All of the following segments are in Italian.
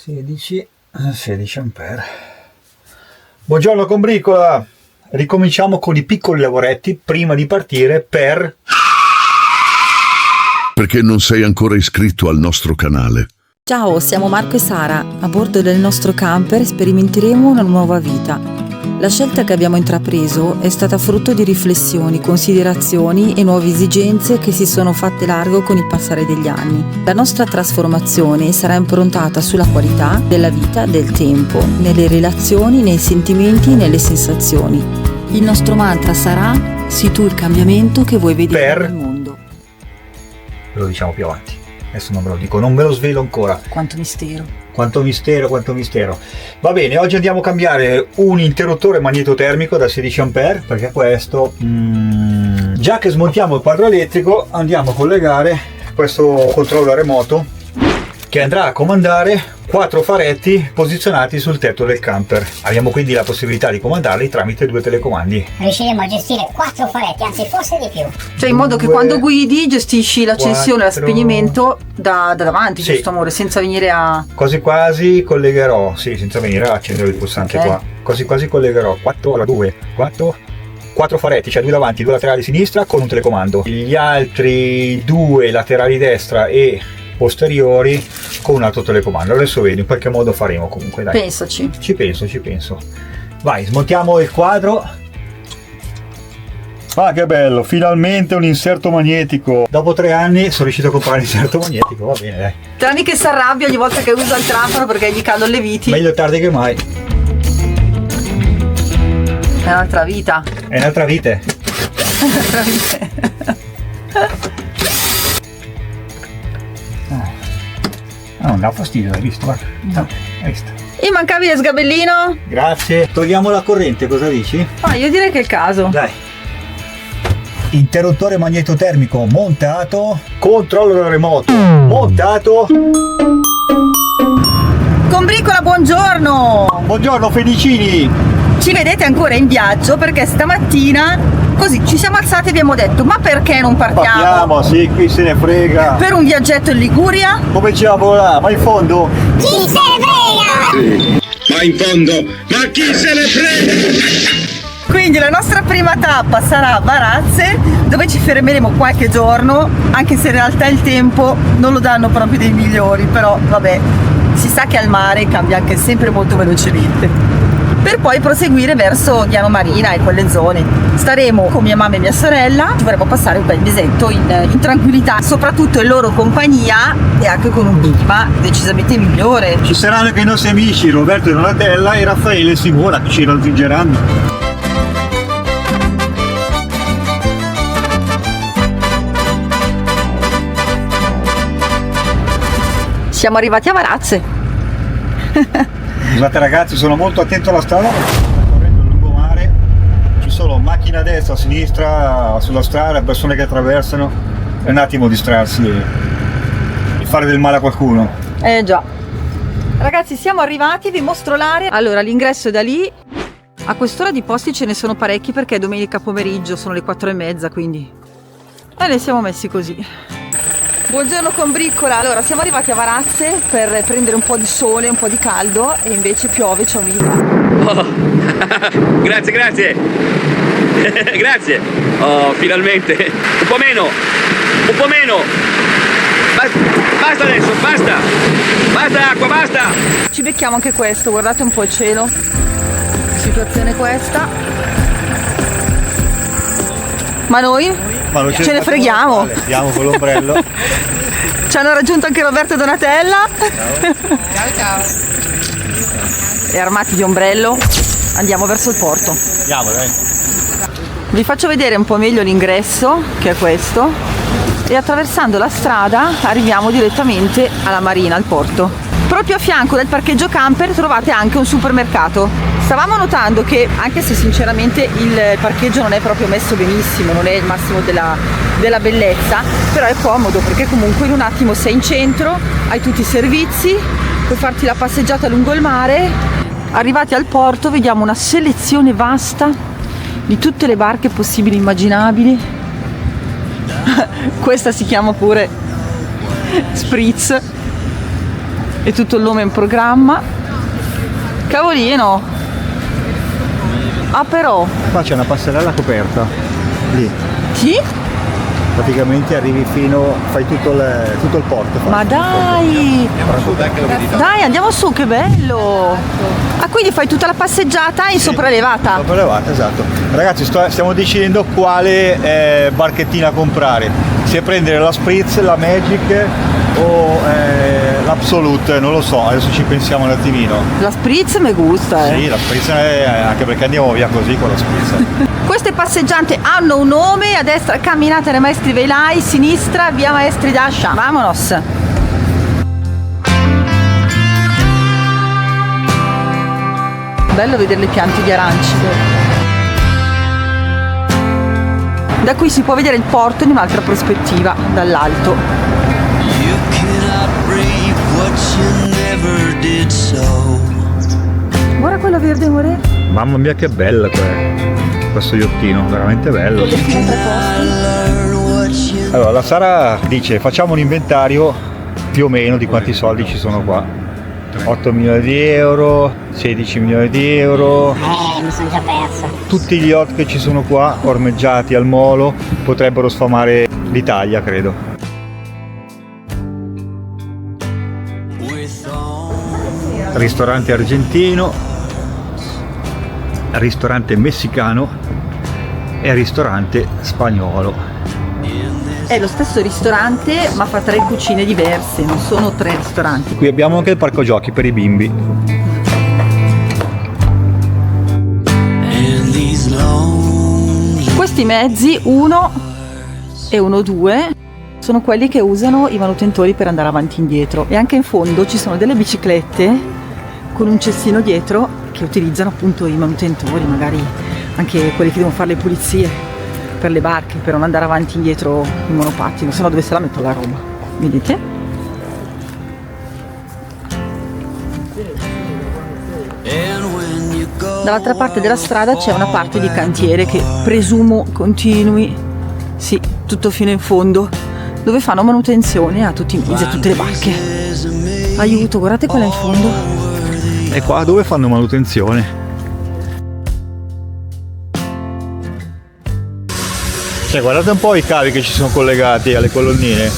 16 ampere. Buongiorno combricola, ricominciamo con i piccoli lavoretti prima di partire perché non sei ancora iscritto al nostro canale. Ciao, siamo Marco e Sara. A bordo del nostro camper sperimenteremo una nuova vita. La scelta che abbiamo intrapreso è stata frutto di riflessioni, considerazioni e nuove esigenze che si sono fatte largo con il passare degli anni. La nostra trasformazione sarà improntata sulla qualità della vita, del tempo, nelle relazioni, nei sentimenti e nelle sensazioni. Il nostro mantra sarà: sii tu il cambiamento che vuoi vedere nel mondo. Lo diciamo più avanti. Adesso non ve lo dico, non me lo svelo ancora. Quanto mistero. Quanto mistero. Va bene, oggi andiamo a cambiare un interruttore magnetotermico da 16 ampere, perché questo, già che smontiamo il quadro elettrico, andiamo a collegare questo controllo remoto che andrà a comandare 4 faretti posizionati sul tetto del camper. Abbiamo quindi la possibilità di comandarli tramite 2 telecomandi. Riusciremo a gestire 4 faretti, anzi forse di più. Cioè in modo che quando guidi gestisci l'accensione e lo spegnimento da davanti, sì. Giusto amore? Senza venire a... Quasi quasi collegherò, sì, senza venire a accendere il pulsante, okay. Qua. Quasi quasi collegherò 4 faretti, cioè 2 davanti, 2 laterali sinistra con un telecomando. Gli altri 2 laterali destra e posteriori con un altro telecomando. Adesso vedi, in qualche modo faremo comunque, dai. Pensaci. Ci penso. Vai, smontiamo il quadro. Ah, che bello, finalmente un inserto magnetico. Dopo 3 anni sono riuscito a comprare l'inserto magnetico, va bene, dai. Tranne che si arrabbia ogni volta che usa il trapano perché gli cadono le viti. Meglio tardi che mai. È un'altra vita. Non dà fastidio, hai visto? Guarda. No, hai visto. E mancavi il sgabellino? Grazie. Togliamo la corrente, cosa dici? Io direi che è il caso. Dai. Interruttore magnetotermico montato. Controllo remoto montato. Combricola, buongiorno! Buongiorno Felicini! Ci vedete ancora in viaggio perché stamattina così ci siamo alzati e abbiamo detto: ma perché non partiamo? Partiamo, sì, qui se ne frega. Per un viaggetto in Liguria? Come ci lavora? Ma in fondo? Chi se ne frega? Ma in fondo, ma chi se ne frega? Quindi la nostra prima tappa sarà a Varazze, dove ci fermeremo qualche giorno, anche se in realtà il tempo non lo danno proprio dei migliori, però vabbè, si sa che al mare cambia anche sempre molto velocemente. Per poi proseguire verso Diano Marina e quelle zone. Staremo con mia mamma e mia sorella, dovremo passare un bel mesetto in tranquillità, soprattutto in loro compagnia e anche con un clima decisamente migliore. Ci saranno anche i nostri amici Roberto e Donatella e Raffaele e Simona che ci raggiungeranno. Siamo arrivati a Varazze. Scusate ragazzi, sono molto attento alla strada perché sto correndo il lungomare, ci sono macchine a destra, a sinistra, sulla strada, persone che attraversano, è un attimo distrarsi e fare del male a qualcuno. Già. Ragazzi, siamo arrivati, vi mostro l'area. Allora, l'ingresso è da lì. A quest'ora di posti ce ne sono parecchi perché è domenica pomeriggio, sono le 4:30, quindi ne siamo messi così. Buongiorno combricola, allora siamo arrivati a Varazze per prendere un po' di sole, un po' di caldo e invece piove, c'è umidità. Oh, grazie. Grazie. Oh, finalmente. Un po' meno. Basta adesso, basta. Basta acqua, basta. Ci becchiamo anche questo, guardate un po' il cielo. Situazione questa. Ma noi? Ce ne freghiamo. Andiamo con l'ombrello. Ci hanno raggiunto anche Roberto e Donatella. Ciao. E armati di ombrello andiamo verso il porto. Andiamo, dai. Vi faccio vedere un po' meglio l'ingresso, che è questo, e attraversando la strada arriviamo direttamente alla marina, al porto. Proprio a fianco del parcheggio camper trovate anche un supermercato. Stavamo notando che, anche se sinceramente il parcheggio non è proprio messo benissimo, non è il massimo della bellezza, però è comodo perché comunque in un attimo sei in centro, hai tutti i servizi, puoi farti la passeggiata lungo il mare. Arrivati al porto vediamo una selezione vasta di tutte le barche possibili e immaginabili. Questa si chiama pure Spritz. e tutto il nome in programma. Cavolino. Ah, però. Qua c'è una passerella coperta, lì. Sì? Praticamente arrivi fino, fai tutto il porto. Ma dai! Dai, andiamo su, che bello! Ah, quindi fai tutta la passeggiata in sopraelevata? Sopraelevata, esatto. Ragazzi, stiamo decidendo quale barchettina comprare. Se prendere la Spritz, la Magic o l'Absolute, non lo so, adesso ci pensiamo un attimino. La Spritz mi gusta, Sì, la Spritz anche perché andiamo via così con la Spritz. Queste passeggianti hanno un nome: a destra camminate nei maestri velai, sinistra via maestri d'Ascia. Vamonos! Bello vedere le piante di aranci. Da qui si può vedere il porto in un'altra prospettiva, dall'alto. Guarda quello verde, amore. Mamma mia che bella questo iottino, veramente bello. Allora la Sara dice facciamo un inventario più o meno di quanti soldi ci sono qua. 8 milioni di euro, 16 milioni di euro. Mi sono già perso. Tutti gli yacht che ci sono qua ormeggiati al molo potrebbero sfamare l'Italia, credo. Ristorante argentino, ristorante messicano e ristorante spagnolo. È lo stesso ristorante ma fa 3 cucine diverse, non sono 3 ristoranti. Qui abbiamo anche il parco giochi per i bimbi. Questi mezzi 1 e 1-2 sono quelli che usano i manutentori per andare avanti e indietro, e anche in fondo ci sono delle biciclette con un cestino dietro che utilizzano appunto i manutentori, magari anche quelli che devono fare le pulizie per le barche, per non andare avanti e indietro in monopattino, se no dove se la metto la roba? Vedete? Dall'altra parte della strada c'è una parte di cantiere che presumo continui, sì, tutto fino in fondo, dove fanno manutenzione a tutti i mezzi, a tutte le barche. Aiuto, guardate quella in fondo. E qua dove fanno manutenzione? Cioè, guardate un po' i cavi che ci sono collegati alle colonnine.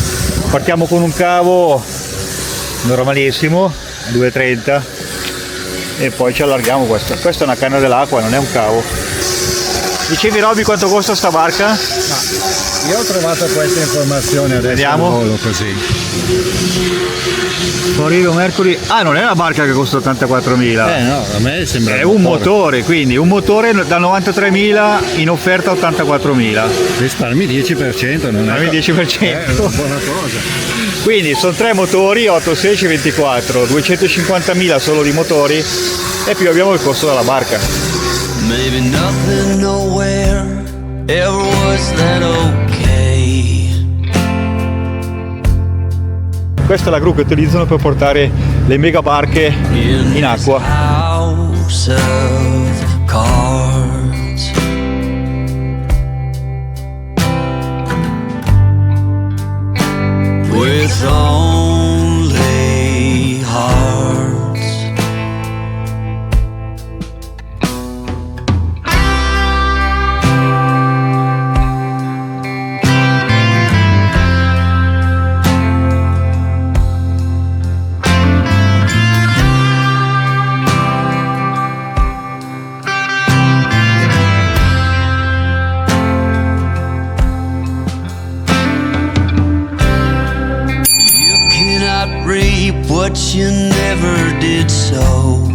Partiamo con un cavo normalissimo, 2,30, e poi ci allarghiamo questo. Questa è una canna dell'acqua, non è un cavo. Dicevi Robby quanto costa sta barca? Io ho trovato questa informazione adesso. Vediamo. Al volo così. Florido Mercury. Ah, non è una barca che costa 84.000. No, a me sembra È un motore, quindi un motore da 93.000 in offerta 84.000. Risparmi 10%, non è 10%. È una buona cosa. Quindi sono 3 motori, 8, 16, 24, 250.000 solo di motori, e più abbiamo il costo della barca. Maybe nothing nowhere ever was that okay. Questa è la gru che utilizzano per portare le mega barche in acqua. House of cards. With only hearts. What you never did sow.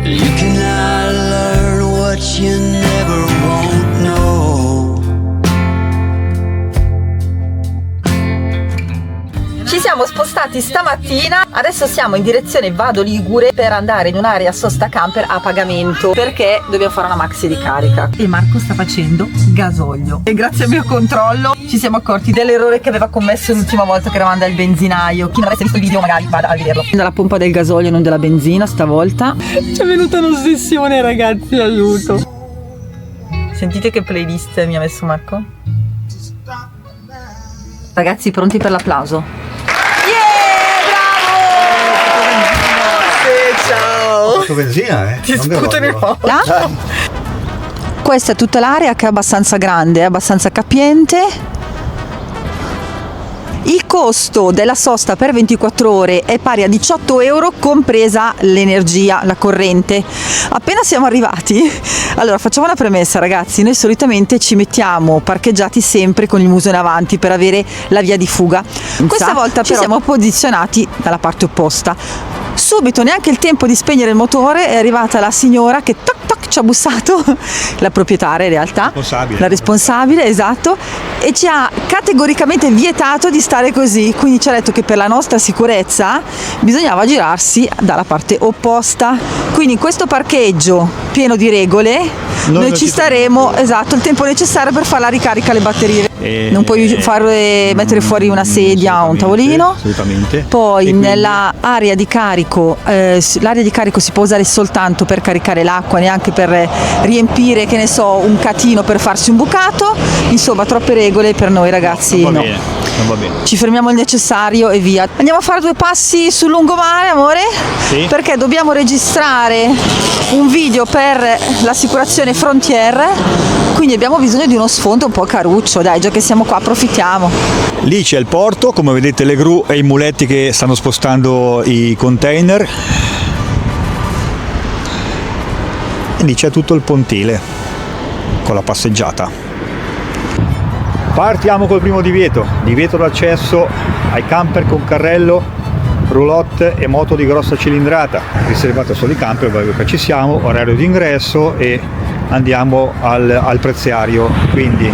You cannot learn what you never won't know. Ci siamo spostati stamattina, adesso siamo in direzione Vado Ligure per andare in un'area sosta camper a pagamento, perché dobbiamo fare una maxi ricarica. E Marco sta facendo gasolio. E grazie al mio controllo ci siamo accorti dell'errore che aveva commesso l'ultima volta che eravamo dal benzinaio. Chi non avesse visto il video magari vada a vederlo. Dalla pompa del gasolio, non della benzina stavolta. Ci è venuta un'ossessione, ragazzi, aiuto. Sentite che playlist mi ha messo Marco? Ragazzi, pronti per l'applauso? Ho fatto benzina, Ti sputano in faccia. Questa è tutta l'area che è abbastanza grande, è abbastanza capiente. Il costo della sosta per 24 ore è pari a 18 euro, compresa l'energia, la corrente. Appena siamo arrivati, allora facciamo una premessa, ragazzi, noi solitamente ci mettiamo parcheggiati sempre con il muso in avanti per avere la via di fuga. Questa volta ci siamo posizionati dalla parte opposta. Subito, neanche il tempo di spegnere il motore, è arrivata la signora che toc toc ci ha bussato, la proprietaria in realtà, la responsabile, esatto, e ci ha categoricamente vietato di stare così, quindi ci ha detto che per la nostra sicurezza bisognava girarsi dalla parte opposta. Quindi in questo parcheggio pieno di regole noi ci staremo, esatto, il tempo necessario per fare la ricarica alle batterie. Non puoi mettere fuori una sedia o un tavolino. Assolutamente. Poi nella area di carico, l'area di carico si può usare soltanto per caricare l'acqua, neanche per riempire, che ne so, un catino per farsi un bucato. Insomma, troppe regole per noi ragazzi. Non va bene, non va bene. Ci fermiamo il necessario e via. Andiamo a fare 2 passi sul lungomare, amore? Sì. Perché dobbiamo registrare un video per l'assicurazione Frontier, quindi abbiamo bisogno di uno sfondo un po' caruccio. Dai, già che siamo qua approfittiamo. Lì c'è il porto, come vedete le gru e i muletti che stanno spostando i container. E lì c'è tutto il pontile con la passeggiata. Partiamo col primo divieto d'accesso ai camper con carrello, roulotte e moto di grossa cilindrata, riservato solo ai camper, perché ci siamo, orario di ingresso e andiamo al preziario. Quindi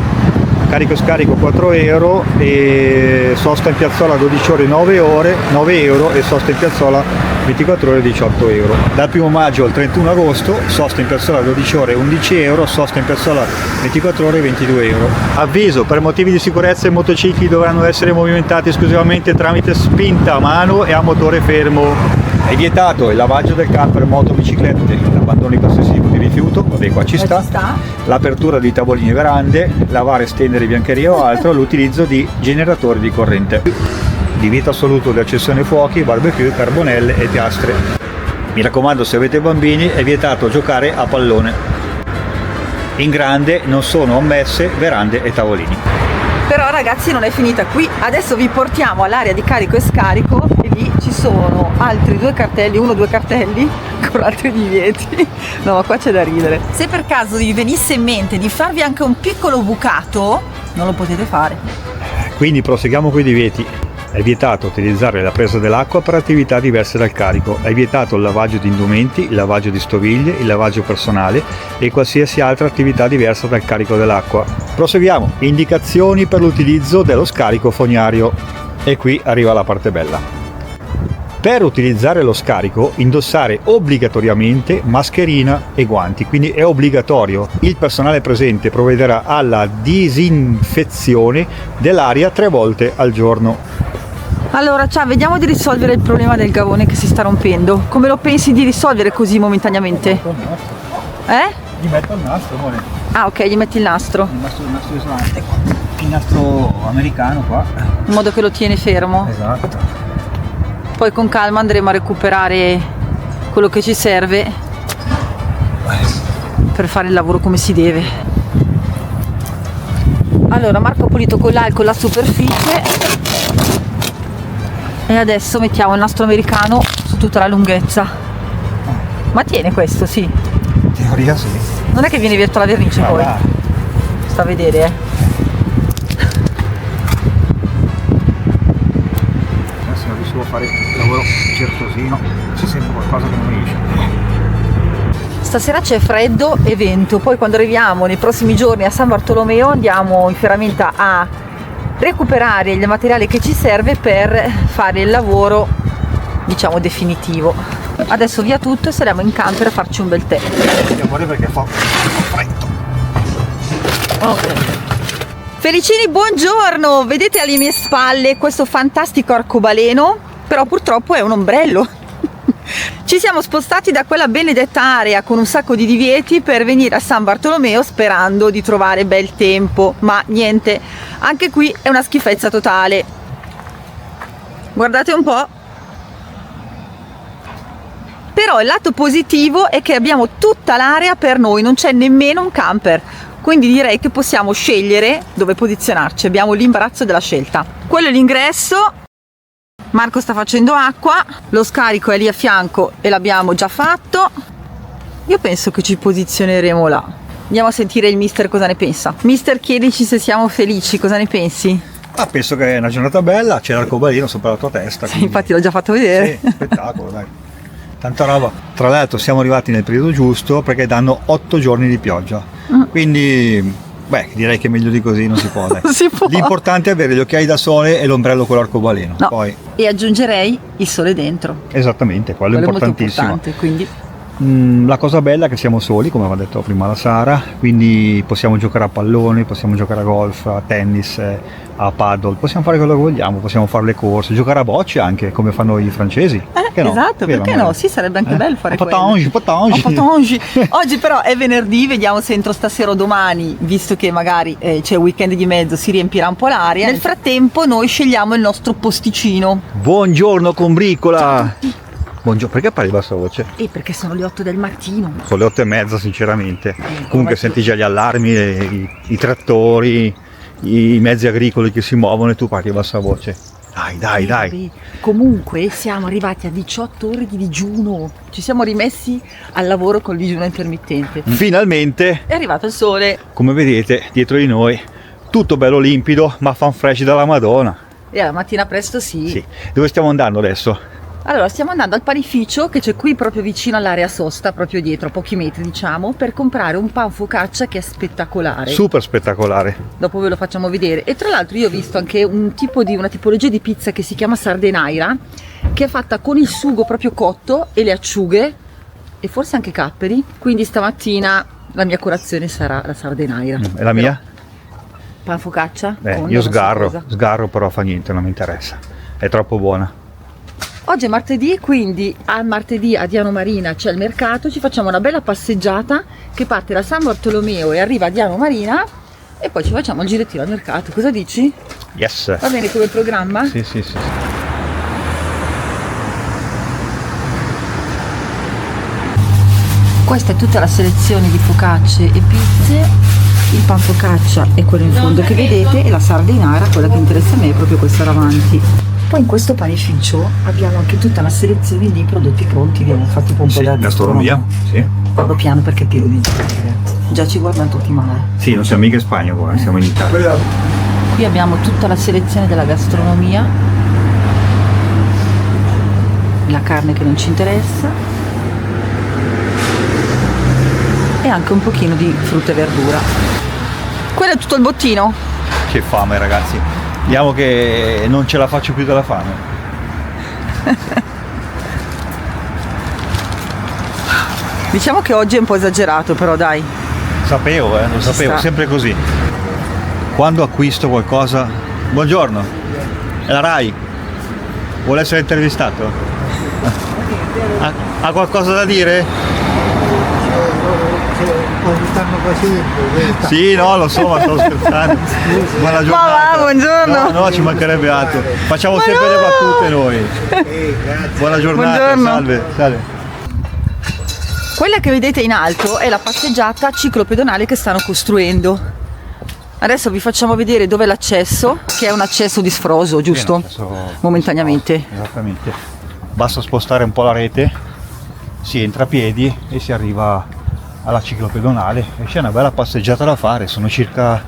carico scarico 4 euro e sosta in piazzola 12 ore 9 euro e sosta in piazzola 24 ore 18 euro. Dal 1 maggio al 31 agosto sosta in piazzola 12 ore 11 euro, sosta in piazzola 24 ore 22 euro. Avviso: per motivi di sicurezza i motocicli dovranno essere movimentati esclusivamente tramite spinta a mano e a motore fermo. È vietato il lavaggio del camper, moto, biciclette, l'abbandono di qualsiasi tipo di rifiuto, vabbè qua ci sta, l'apertura di tavolini e verande, lavare, stendere biancheria o altro, l'utilizzo di generatori di corrente. Divieto assoluto di accessione fuochi, barbecue, carbonelle e piastre. Mi raccomando, se avete bambini è vietato giocare a pallone. In grande non sono ammesse verande e tavolini. Però ragazzi non è finita qui, adesso vi portiamo all'area di carico e scarico e lì ci sono altri 2 cartelli, 1 o 2 cartelli con altri divieti. No, ma qua c'è da ridere. Se per caso vi venisse in mente di farvi anche un piccolo bucato, non lo potete fare. Quindi proseguiamo con i divieti. È vietato utilizzare la presa dell'acqua per attività diverse dal carico. È vietato il lavaggio di indumenti, il lavaggio di stoviglie, il lavaggio personale e qualsiasi altra attività diversa dal carico dell'acqua. Proseguiamo. Indicazioni per l'utilizzo dello scarico fognario. E qui arriva la parte bella. Per utilizzare lo scarico indossare obbligatoriamente mascherina e guanti, quindi è obbligatorio. Il personale presente provvederà alla disinfezione dell'aria 3 volte al giorno. Allora, ciao, vediamo di risolvere il problema del gavone che si sta rompendo. Come lo pensi di risolvere così momentaneamente? Gli metto il nastro, amore. Ah, ok, gli metti il nastro. Il nastro isolante qua. Il nastro americano qua. In modo che lo tiene fermo. Esatto. Poi con calma andremo a recuperare quello che ci serve per fare il lavoro come si deve. Allora, Marco ha pulito con l'alcol la superficie e adesso mettiamo il nastro americano su tutta la lunghezza. Ma tiene questo, sì? In teoria sì. Non è che viene via tutta la vernice poi? Va. Sta a vedere, Adesso non riuscivo a fare il lavoro certosino, c'è sempre qualcosa che non riesce. Stasera c'è freddo e vento, poi quando arriviamo nei prossimi giorni a San Bartolomeo andiamo in ferramenta a recuperare il materiale che ci serve per fare il lavoro, diciamo, definitivo. Adesso via tutto e saremo in camper a farci un bel tè. Amore, perché fa freddo. Ok. Felicini, buongiorno! Vedete alle mie spalle questo fantastico arcobaleno, però purtroppo è un ombrello. Ci siamo spostati da quella benedetta area con un sacco di divieti per venire a San Bartolomeo sperando di trovare bel tempo, ma niente, anche qui è una schifezza totale. Guardate un po'. Però il lato positivo è che abbiamo tutta l'area per noi, non c'è nemmeno un camper, quindi direi che possiamo scegliere dove posizionarci, abbiamo l'imbarazzo della scelta. Quello è l'ingresso. Marco sta facendo acqua, lo scarico è lì a fianco e l'abbiamo già fatto. Io penso che ci posizioneremo là. Andiamo a sentire il mister cosa ne pensa. Mister, chiedici se siamo felici, cosa ne pensi? Ah, penso che è una giornata bella, c'è l'arcobaleno sopra la tua testa. Sì, infatti l'ho già fatto vedere. Sì, spettacolo, dai. Tanta roba. Tra l'altro siamo arrivati nel periodo giusto perché danno 8 giorni di pioggia. Quindi, beh, direi che meglio di così non si può. Dai. Non si può. L'importante è avere gli occhiali da sole e l'ombrello con l'arcobaleno. No. Poi, E aggiungerei il sole dentro. esattamente, quello è Quello molto importantissimo. importante, quindi La cosa bella è che siamo soli, come aveva detto prima la Sara, quindi possiamo giocare a pallone, possiamo giocare a golf, a tennis, a paddle, possiamo fare quello che vogliamo, possiamo fare le corse, giocare a bocce anche come fanno i francesi. Perché no? esatto, Vero, perché amore? no? Sì, sarebbe anche bello fare patangi, patangi. patangi. Oggi però è venerdì, vediamo se entro stasera o domani, visto che magari c'è il weekend di mezzo, si riempirà un po' l'aria. Nel frattempo noi scegliamo il nostro posticino. Buongiorno combricola! Buongiorno, perché parli a bassa voce? Perché sono le 8 del mattino. Sono le 8:30 sinceramente. Comunque come senti già gli allarmi, i trattori, i mezzi agricoli che si muovono e tu parli a bassa voce. Dai. Vabbè. Comunque siamo arrivati a 18 ore di digiuno. Ci siamo rimessi al lavoro col digiuno intermittente. Finalmente, È arrivato il sole. come vedete, dietro di noi, tutto bello limpido, ma fan fresh dalla Madonna. E alla mattina presto Sì. Dove stiamo andando adesso? Allora, stiamo andando al panificio che c'è qui proprio vicino all'area sosta, proprio dietro, a pochi metri diciamo, per comprare un pan focaccia che è spettacolare. Super spettacolare. Dopo ve lo facciamo vedere. E tra l'altro io ho visto anche una tipologia di pizza che si chiama sardenaira, che è fatta con il sugo proprio cotto e le acciughe e forse anche capperi. Quindi stamattina la mia colazione sarà la sardenaira. E la mia? Pan focaccia? con Io una sorpresa. sgarro però fa niente, non mi interessa. È troppo buona. Oggi è martedì, quindi al martedì a Diano Marina c'è il mercato, ci facciamo una bella passeggiata che parte da San Bartolomeo e arriva a Diano Marina e poi ci facciamo il girettino al mercato. Cosa dici? Yes. Va bene come programma? Sì. Questa è tutta la selezione di focacce e pizze. Il pan focaccia è quello in fondo che vedete e la sardenara, quella che interessa a me, è proprio questa davanti. Poi in questo panificio abbiamo anche tutta una selezione di prodotti pronti, abbiamo fatto un po' Sì, da gastronomia. Sì. Vado piano perché è pieno di gente, ragazzi. Già ci guardano tutti male. Sì, non siamo mica in Spagna qua, siamo in Italia. Qui abbiamo tutta la selezione della gastronomia, la carne che non ci interessa e anche un pochino di frutta e verdura. Quello è tutto il bottino? Che fame ragazzi. Vediamo che non ce la faccio più dalla fame. Diciamo che oggi è un po' esagerato, però dai. Sapevo, lo sapevo, sta. sempre così. Quando acquisto qualcosa... Buongiorno, è la Rai. Vuole essere intervistato? Ha qualcosa da dire? Sì, no, lo so, ma sto scherzando. Buona giornata. va, buongiorno. No, ci mancherebbe altro. Facciamo sempre le battute noi. Buona giornata, Buongiorno. salve. Quella che vedete in alto è la passeggiata ciclopedonale che stanno costruendo. Adesso vi facciamo vedere dove è l'accesso, che è un accesso di sfroso, giusto? Momentaneamente. Esattamente. Basta spostare un po' la rete, si entra a piedi e si arriva alla ciclopedonale e c'è una bella passeggiata da fare, sono circa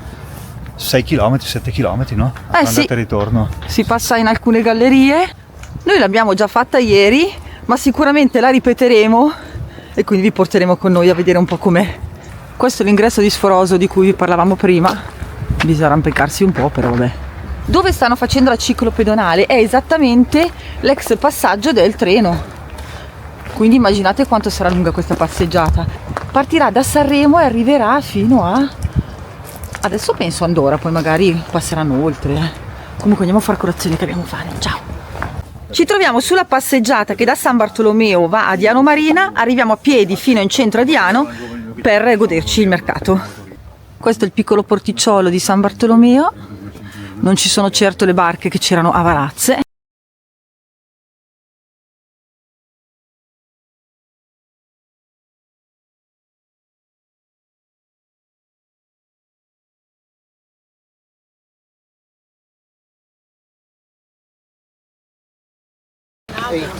6 km, 7 km, no? Andata sì. e ritorno. Si passa in alcune gallerie, noi l'abbiamo già fatta ieri, ma sicuramente la ripeteremo e quindi vi porteremo con noi a vedere un po' com'è. Questo è l'ingresso di sforoso di cui vi parlavamo prima, bisogna arrampicarsi un po', però vabbè. Dove stanno facendo la ciclopedonale è esattamente l'ex passaggio del treno, quindi immaginate quanto sarà lunga questa passeggiata. Partirà da Sanremo e arriverà fino a... adesso penso Andorra, poi magari passeranno oltre. Comunque andiamo a fare colazione che dobbiamo fare. Ciao! Ci troviamo sulla passeggiata che da San Bartolomeo va a Diano Marina, arriviamo a piedi fino in centro a Diano per goderci il mercato. Questo è il piccolo porticciolo di San Bartolomeo, non ci sono certo le barche che c'erano a Varazze.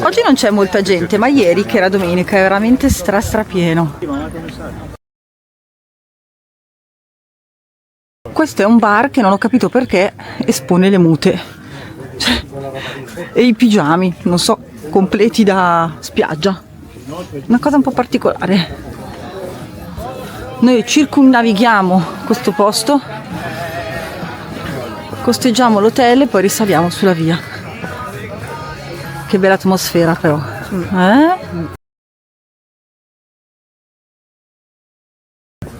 Oggi non c'è molta gente, ma ieri, che era domenica, è veramente strapieno. Questo è un bar che non ho capito perché espone le mute, cioè, e i pigiami, non so, completi da spiaggia. Una cosa un po' particolare. Noi circumnavighiamo questo posto, costeggiamo l'hotel e poi risaliamo sulla via. Che bella atmosfera però.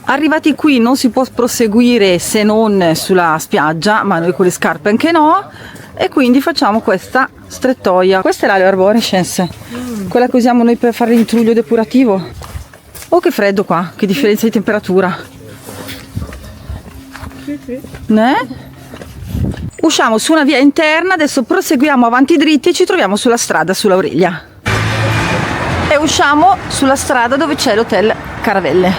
Arrivati qui non si può proseguire se non sulla spiaggia, ma noi con le scarpe anche no, e quindi facciamo questa strettoia. Questa è l'aleo arborescence, quella che usiamo noi per fare l'intruglio depurativo. Oh, che freddo qua, che differenza di temperatura. Ne? Usciamo su una via interna, adesso proseguiamo avanti dritti e ci troviamo sulla strada sull'Aurelia. E usciamo sulla strada dove c'è l'hotel Caravelle.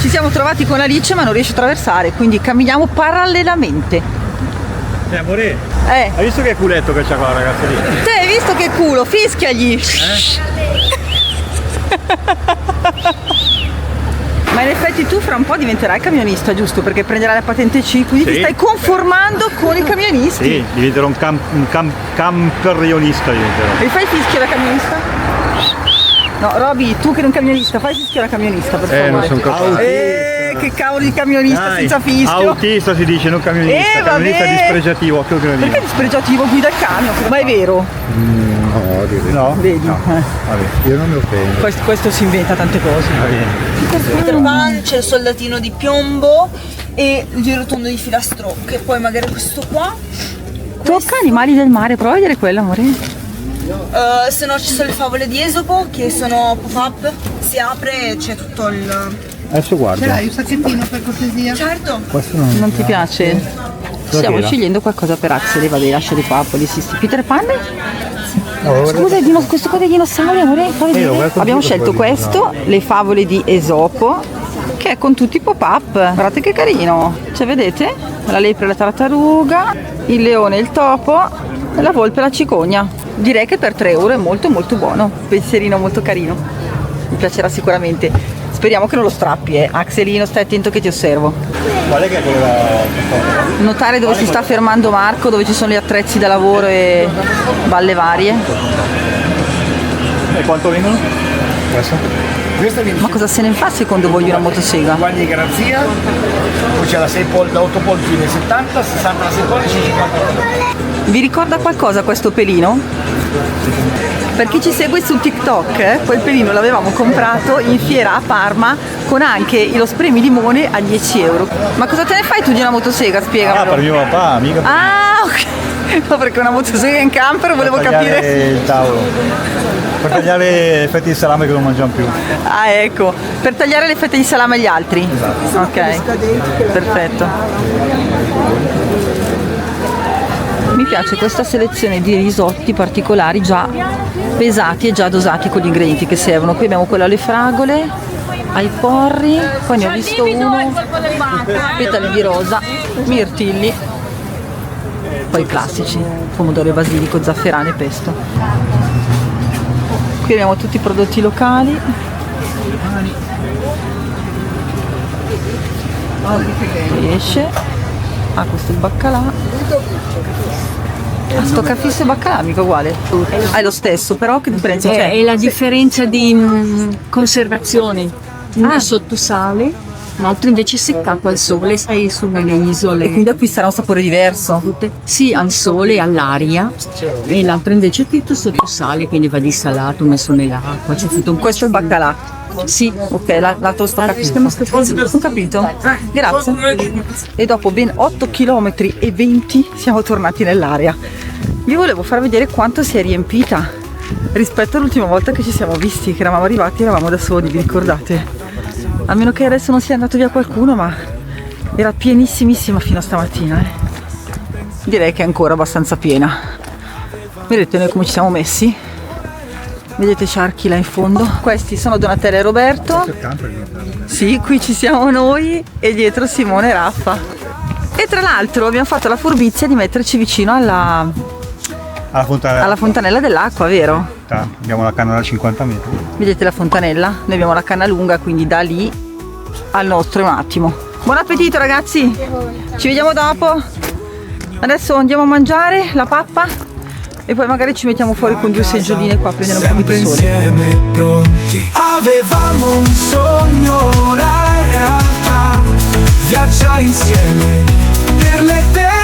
Ci siamo trovati con Alice ma non riesce a attraversare, quindi camminiamo parallelamente. Amore, hai visto che culetto che c'ha quella ragazza lì? Te hai visto che culo? Fischiagli! Ma in effetti tu fra un po' diventerai camionista, giusto? Perché prenderai la patente C, quindi ti stai conformando con i camionisti. Sì, diventerò un camperionista diventerò. E fai fischio da camionista? No, Roby, tu che sei un camionista, fai fischio da camionista, per favore. Non sono capace. Che cavolo di camionista senza fischio. Autista si dice, non camionista. Camionista vabbè. Dispregiativo. Perché dispregiativo? Guida il camion? Ma è vero? No? Vedi? Vabbè, io non mi offendo. Questo si inventa tante cose. Peter Pan, c'è il soldatino di piombo e il girotondo di filastrocche, poi magari questo qua. Tocca animali del mare, prova a vedere quello, amore. Se no ci sono le favole di Esopo che sono pop-up, si apre e c'è tutto il... Adesso guarda. Dai, un sacchettino per cortesia. Certo. Questo Non ti piace? Stiamo scegliendo qualcosa per Axel, vabbè, lasciali qua, polizisti. Peter Pan? Scusa, questo qua dei dinosauri, amore? Abbiamo scelto questo, le favole di Esopo, che è con tutti i pop-up. Guardate che carino. Cioè, vedete? La lepre e la tartaruga, il leone e il topo, e la volpe e la cicogna. Direi che per 3 euro è molto molto buono. Pensierino molto carino. Mi piacerà sicuramente. Speriamo che non lo strappi, Axelino, stai attento che ti osservo. Qual è che è quella? Notare dove si sta fermando Marco, dove ci sono gli attrezzi da lavoro e balle varie. E quanto vengono? Ma cosa se ne fa secondo voi di una motosega? Guardi di garanzia, poi c'è la 8 polline 70, 60 la 6 pollici, 50 la. Vi ricorda qualcosa questo pelino? Per chi ci segue su TikTok, quel pelino l'avevamo comprato in fiera a Parma con anche lo spremi limone a 10 euro. Ma cosa te ne fai tu di una motosega? Spiegamelo. Per mio papà, mica. Ah, ok. No, perché una motosega in camper volevo capire. Il tavolo. Per tagliare le fette di salame che non mangiamo più. Ah, ecco, per tagliare le fette di salame agli altri. Esatto. Ok, perfetto. Mi piace questa selezione di risotti particolari già pesati e già dosati con gli ingredienti che servono. Qui abbiamo quello alle fragole, ai porri, poi ne ho visto uno, petali di rosa, mirtilli, poi i classici, pomodoro e basilico, zafferano e pesto. Qui abbiamo tutti i prodotti locali. Pesce. Ah, questo è il baccalà. Ah, sto caffè baccalà mica uguale. È lo stesso, però che differenza c'è? È la differenza di conservazione. Uno sotto sale, l'altro invece seccato al sole, sei sulle isole. E quindi acquisterà un sapore diverso? Sì, al sole, all'aria, e l'altro invece è tutto sotto sale, quindi va dissalato, messo nell'acqua. C'è tutto un... Questo è il baccalà. Sì. Ok, la tosta capito. Ho capito. Grazie. E dopo ben 8 km e 20 siamo tornati nell'area. Vi volevo far vedere quanto si è riempita rispetto all'ultima volta che ci siamo visti, che eravamo arrivati, eravamo da soli, vi ricordate? A meno che adesso non sia andato via qualcuno, ma era pienissimissima fino a stamattina. Direi che è ancora abbastanza piena. Vedete noi come ci siamo messi? Vedete Sharky là in fondo? Questi sono Donatella e Roberto. Sì, qui ci siamo noi e dietro Simone e Raffa. E tra l'altro abbiamo fatto la furbizia di metterci vicino alla fontanella dell'acqua, vero? Abbiamo la canna da 50 metri. Vedete la fontanella? Noi abbiamo la canna lunga, quindi da lì al nostro è un attimo. Buon appetito ragazzi! Ci vediamo dopo. Adesso andiamo a mangiare la pappa e poi magari ci mettiamo fuori con 2 seggioline qua a prendere un po' di sole. Insieme pronti, avevamo un sogno, ora è realtà, viaggiare insieme per l'eternità.